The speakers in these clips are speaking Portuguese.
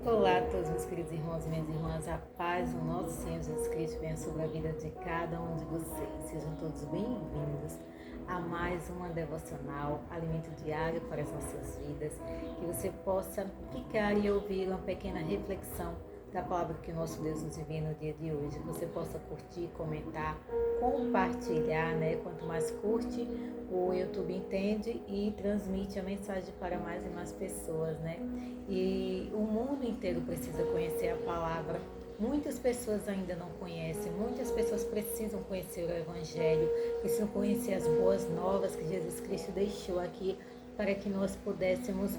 Olá a todos, meus queridos irmãos e minhas irmãs, a paz do nosso Senhor Jesus Cristo venha sobre a vida de cada um de vocês. Sejam todos bem-vindos a mais uma devocional, alimento diário para as nossas vidas. Que você possa ficar e ouvir uma pequena reflexão da palavra que o nosso Deus nos envia no dia de hoje. Que você possa curtir, comentar, compartilhar, né? Quanto mais curte, o YouTube entende e transmite a mensagem para mais e mais pessoas, né? E o mundo inteiro precisa conhecer a palavra. Muitas pessoas ainda não conhecem, muitas pessoas precisam conhecer o Evangelho, precisam conhecer as boas novas que Jesus Cristo deixou aqui para que nós pudéssemos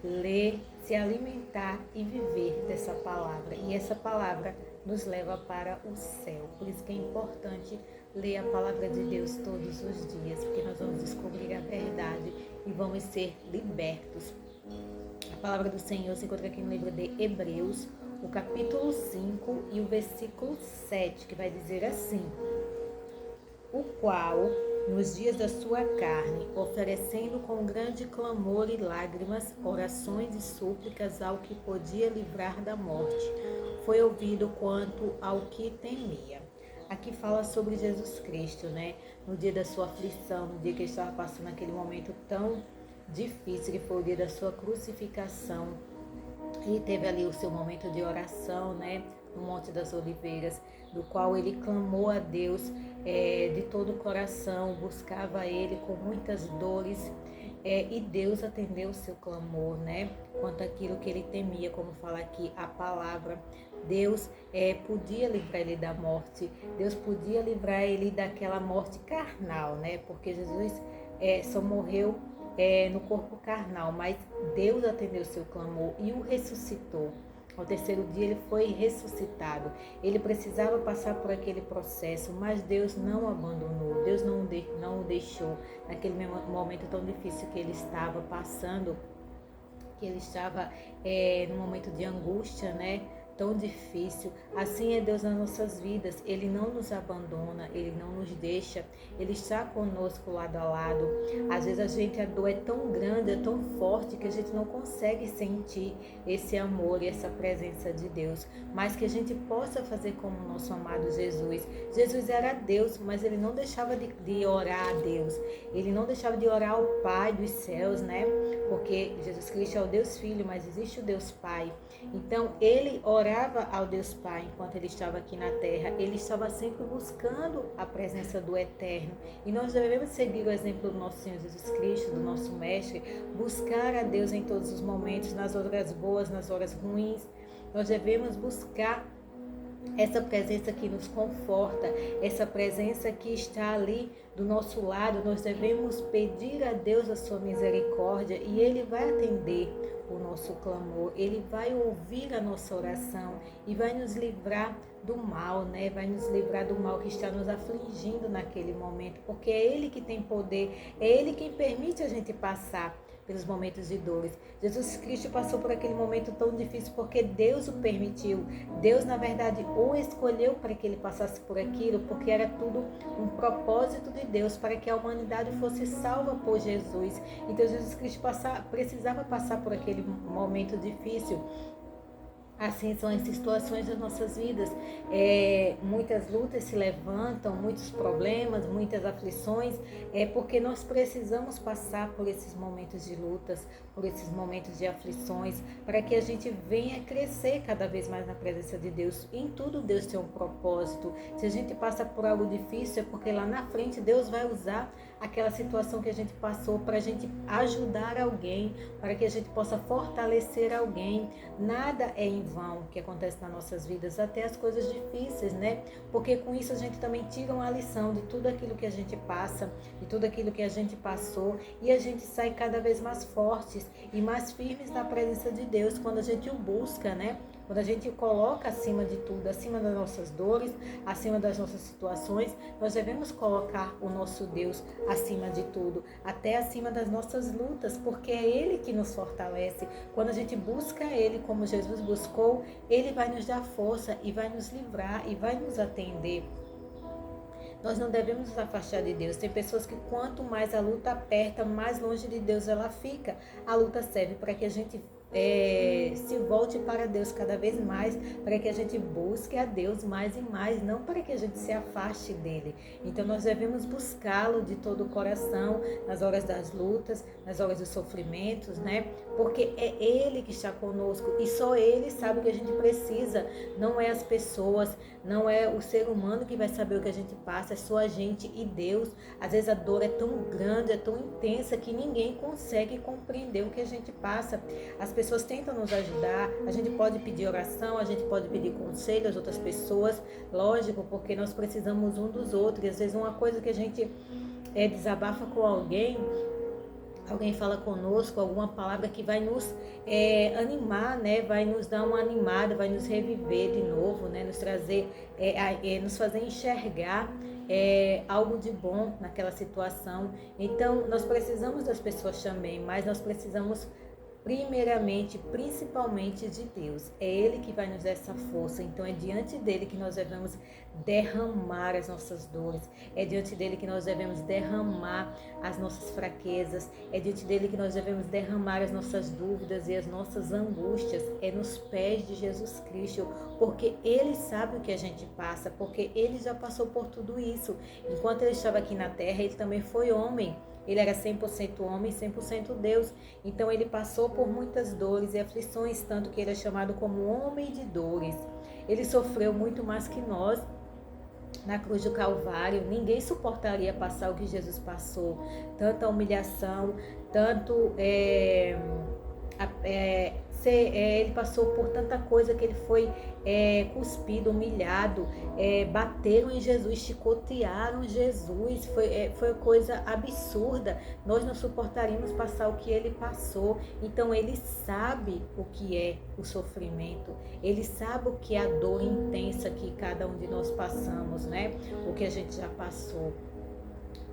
ler, se alimentar e viver dessa palavra. E essa palavra nos leva para o céu. Por isso que é importante ler a palavra de Deus todos os dias, porque nós vamos descobrir a verdade e vamos ser libertos. A palavra do Senhor se encontra aqui no livro de Hebreus, o capítulo 5 e o versículo 7, que vai dizer assim: o qual, nos dias da sua carne, oferecendo com grande clamor e lágrimas, orações e súplicas ao que podia livrar da morte, foi ouvido quanto ao que temia. Aqui fala sobre Jesus Cristo, né? No dia da sua aflição, no dia que ele estava passando aquele momento tão difícil, que foi o dia da sua crucificação. E teve ali o seu momento de oração, né? No Monte das Oliveiras, do qual ele clamou a Deus de todo o coração, buscava ele com muitas dores, e Deus atendeu o seu clamor, né? Quanto àquilo que ele temia, como fala aqui a palavra. Deus podia livrar ele da morte, Deus podia livrar ele daquela morte carnal, né? Porque Jesus só morreu no corpo carnal, mas Deus atendeu o seu clamor e o ressuscitou. Ao terceiro dia ele foi ressuscitado. Ele precisava passar por aquele processo, mas Deus não o abandonou. Deus não o deixou naquele momento tão difícil que ele estava passando, que ele estava num momento de angústia, né? Tão difícil. Assim é Deus nas nossas vidas. Ele não nos abandona, Ele não nos deixa. Ele está conosco lado a lado. Às vezes a dor é tão grande, é tão forte que a gente não consegue sentir esse amor e essa presença de Deus. Mas que a gente possa fazer como o nosso amado Jesus. Jesus era Deus, mas Ele não deixava de orar a Deus. Ele não deixava de orar ao Pai dos céus, né? Porque Jesus Cristo é o Deus Filho, mas existe o Deus Pai. Então ele orava ao Deus Pai enquanto ele estava aqui na terra. Ele estava sempre buscando a presença do Eterno. E nós devemos seguir o exemplo do nosso Senhor Jesus Cristo, do nosso Mestre, buscar a Deus em todos os momentos, nas horas boas, nas horas ruins. Nós devemos buscar essa presença que nos conforta, essa presença que está ali do nosso lado. Nós devemos pedir a Deus a sua misericórdia e Ele vai atender o nosso clamor, Ele vai ouvir a nossa oração e vai nos livrar do mal, né? Vai nos livrar do mal que está nos afligindo naquele momento, porque é Ele que tem poder, é Ele quem permite a gente passar pelos momentos de dores. Jesus Cristo passou por aquele momento tão difícil porque Deus o permitiu. Deus, na verdade, o escolheu para que ele passasse por aquilo, porque era tudo um propósito de Deus para que a humanidade fosse salva por Jesus. Então Jesus Cristo precisava passar por aquele momento difícil. Assim são as situações das nossas vidas. Muitas lutas se levantam, muitos problemas, muitas aflições, porque nós precisamos passar por esses momentos de lutas, por esses momentos de aflições, para que a gente venha crescer cada vez mais na presença de Deus. Em tudo Deus tem um propósito. Se a gente passa por algo difícil, é porque lá na frente Deus vai usar aquela situação que a gente passou para a gente ajudar alguém, para que a gente possa fortalecer alguém. Nada é em vão que acontece nas nossas vidas, até as coisas difíceis, né? Porque com isso a gente também tira uma lição de tudo aquilo que a gente passa, de tudo aquilo que a gente passou, e a gente sai cada vez mais fortes e mais firmes na presença de Deus quando a gente o busca, né? Quando a gente coloca acima de tudo, acima das nossas dores, acima das nossas situações, nós devemos colocar o nosso Deus acima de tudo, até acima das nossas lutas, porque é Ele que nos fortalece. Quando a gente busca Ele como Jesus buscou, Ele vai nos dar força e vai nos livrar e vai nos atender. Nós não devemos nos afastar de Deus. Tem pessoas que quanto mais a luta aperta, mais longe de Deus ela fica. A luta serve para que a gente se volte para Deus cada vez mais, para que a gente busque a Deus mais e mais, não para que a gente se afaste dele. Então nós devemos buscá-lo de todo o coração, nas horas das lutas, nas horas dos sofrimentos, né? Porque é ele que está conosco e só ele sabe o que a gente precisa, não é as pessoas, não é o ser humano que vai saber o que a gente passa, é só a gente e Deus. Às vezes a dor é tão grande, é tão intensa que ninguém consegue compreender o que a gente passa. As pessoas tentam nos ajudar, a gente pode pedir oração, a gente pode pedir conselho às outras pessoas, lógico, porque nós precisamos um dos outros. E às vezes uma coisa que a gente desabafa com alguém fala conosco, alguma palavra que vai nos animar, né? Vai nos dar uma animada, vai nos reviver de novo, né? Nos trazer, nos fazer enxergar algo de bom naquela situação. Então, nós precisamos das pessoas também, mas nós precisamos primeiramente, principalmente de Deus. É Ele que vai nos dar essa força. Então é diante dele que nós devemos derramar as nossas dores. É diante dele que nós devemos derramar as nossas fraquezas. É diante dele que nós devemos derramar as nossas dúvidas e as nossas angústias. É nos pés de Jesus Cristo, porque Ele sabe o que a gente passa, porque Ele já passou por tudo isso. Enquanto Ele estava aqui na terra, Ele também foi homem. Ele era 100% homem e 100% Deus. Então ele passou por muitas dores e aflições, tanto que ele é chamado como homem de dores. Ele sofreu muito mais que nós na cruz do Calvário. Ninguém suportaria passar o que Jesus passou. Tanta humilhação, tanto... ele passou por tanta coisa que ele foi cuspido, humilhado, bateram em Jesus, chicotearam Jesus, foi coisa absurda. Nós não suportaríamos passar o que ele passou. Então ele sabe o que é o sofrimento, ele sabe o que é a dor intensa que cada um de nós passamos, né? O que a gente já passou,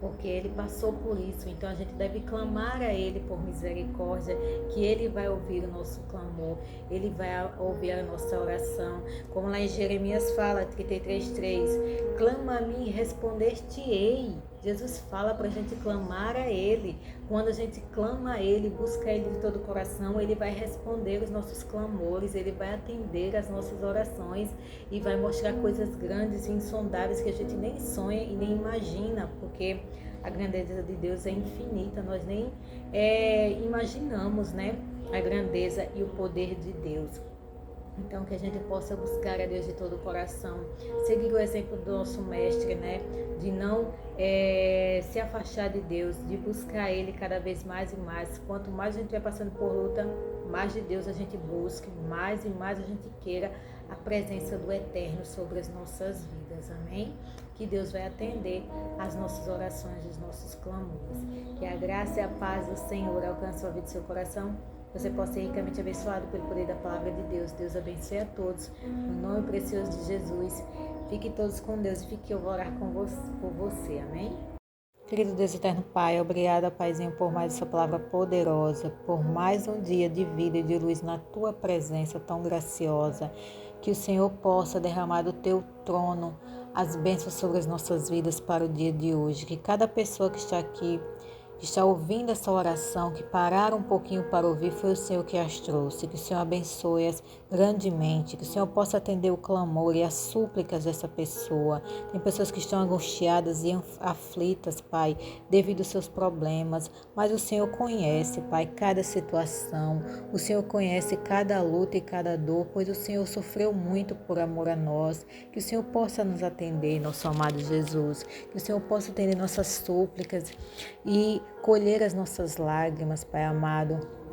porque ele passou por isso. Então a gente deve clamar a ele por misericórdia, que ele vai ouvir o nosso clamor, ele vai ouvir a nossa oração, como lá em Jeremias fala, 33:3, clama a mim e responder-te-ei. Jesus fala para a gente clamar a ele. Quando a gente clama a ele, busca ele de todo o coração, ele vai responder os nossos clamores, ele vai atender as nossas orações e vai mostrar coisas grandes e insondáveis que a gente nem sonha e nem imagina, porque a grandeza de Deus é infinita, nós nem imaginamos, né, a grandeza e o poder de Deus. Então que a gente possa buscar a Deus de todo o coração, seguir o exemplo do nosso mestre, né? De não se afastar de Deus, de buscar Ele cada vez mais e mais. Quanto mais a gente vai passando por luta, mais de Deus a gente busque, mais e mais a gente queira a presença do Eterno sobre as nossas vidas, amém? Que Deus vai atender as nossas orações, os nossos clamores. Que a graça e a paz do Senhor alcance sua vida e seu coração. Você possa ser ricamente abençoado pelo poder da palavra de Deus. Deus abençoe a todos. No nome precioso de Jesus. Fiquem todos com Deus e fique eu vou orar por você. Amém? Querido Deus eterno Pai, obrigada, Paizinho, por mais essa palavra poderosa, por mais um dia de vida e de luz na Tua presença tão graciosa. Que o Senhor possa derramar do Teu trono as bênçãos sobre as nossas vidas para o dia de hoje. Que cada pessoa que está aqui, que está ouvindo essa oração, que pararam um pouquinho para ouvir, foi o Senhor que as trouxe. Que o Senhor abençoe-as grandemente, que o Senhor possa atender o clamor e as súplicas dessa pessoa. Tem pessoas que estão angustiadas e aflitas, Pai, devido aos seus problemas, mas o Senhor conhece, Pai, cada situação, o Senhor conhece cada luta e cada dor, pois o Senhor sofreu muito por amor a nós. Que o Senhor possa nos atender, nosso amado Jesus, que o Senhor possa atender nossas súplicas e colher as nossas lágrimas, Pai amado.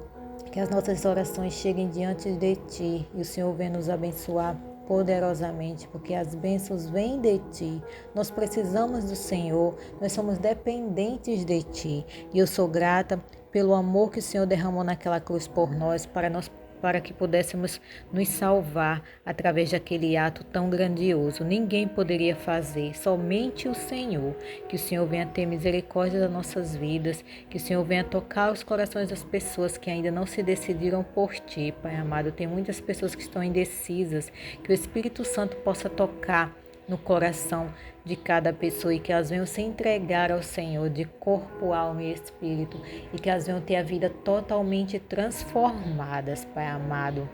Que as nossas orações cheguem diante de Ti e o Senhor venha nos abençoar poderosamente, porque as bênçãos vêm de Ti. Nós precisamos do Senhor, nós somos dependentes de Ti. E eu sou grata pelo amor que o Senhor derramou naquela cruz por nós, para que pudéssemos nos salvar através daquele ato tão grandioso. Ninguém poderia fazer, somente o Senhor. Que o Senhor venha ter misericórdia das nossas vidas, que o Senhor venha tocar os corações das pessoas que ainda não se decidiram por Ti, Pai amado. Tem muitas pessoas que estão indecisas, que o Espírito Santo possa tocar no coração de cada pessoa e que elas venham se entregar ao Senhor de corpo, alma e espírito e que elas venham ter a vida totalmente transformadas, Pai amado.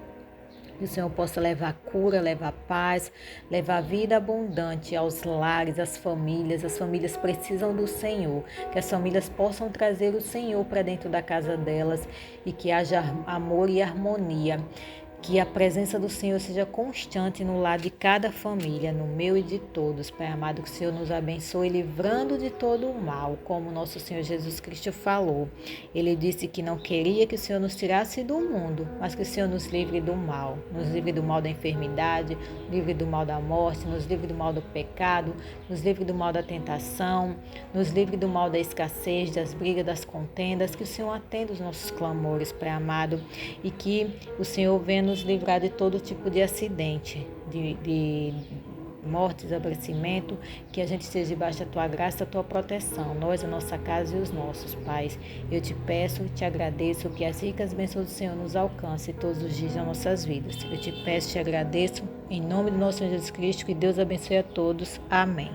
Que o Senhor possa levar cura, levar paz, levar vida abundante aos lares, às famílias. As famílias precisam do Senhor. Que as famílias possam trazer o Senhor para dentro da casa delas e que haja amor e harmonia. Que a presença do Senhor seja constante no lar de cada família, no meu e de todos. Pai amado, que o Senhor nos abençoe, livrando de todo o mal, como nosso Senhor Jesus Cristo falou. Ele disse que não queria que o Senhor nos tirasse do mundo, mas que o Senhor nos livre do mal. Nos livre do mal da enfermidade, livre do mal da morte, nos livre do mal do pecado, nos livre do mal da tentação, nos livre do mal da escassez, das brigas, das contendas. Que o Senhor atenda os nossos clamores, Pai amado, e que o Senhor venha nos livrar de todo tipo de acidente, de morte, desaparecimento, que a gente esteja debaixo da Tua graça, da Tua proteção, nós, a nossa casa e os nossos pais. Eu te peço, te agradeço, que as ricas bênçãos do Senhor nos alcance todos os dias das nossas vidas. Eu te peço, te agradeço, em nome do nosso Senhor Jesus Cristo, que Deus abençoe a todos. Amém.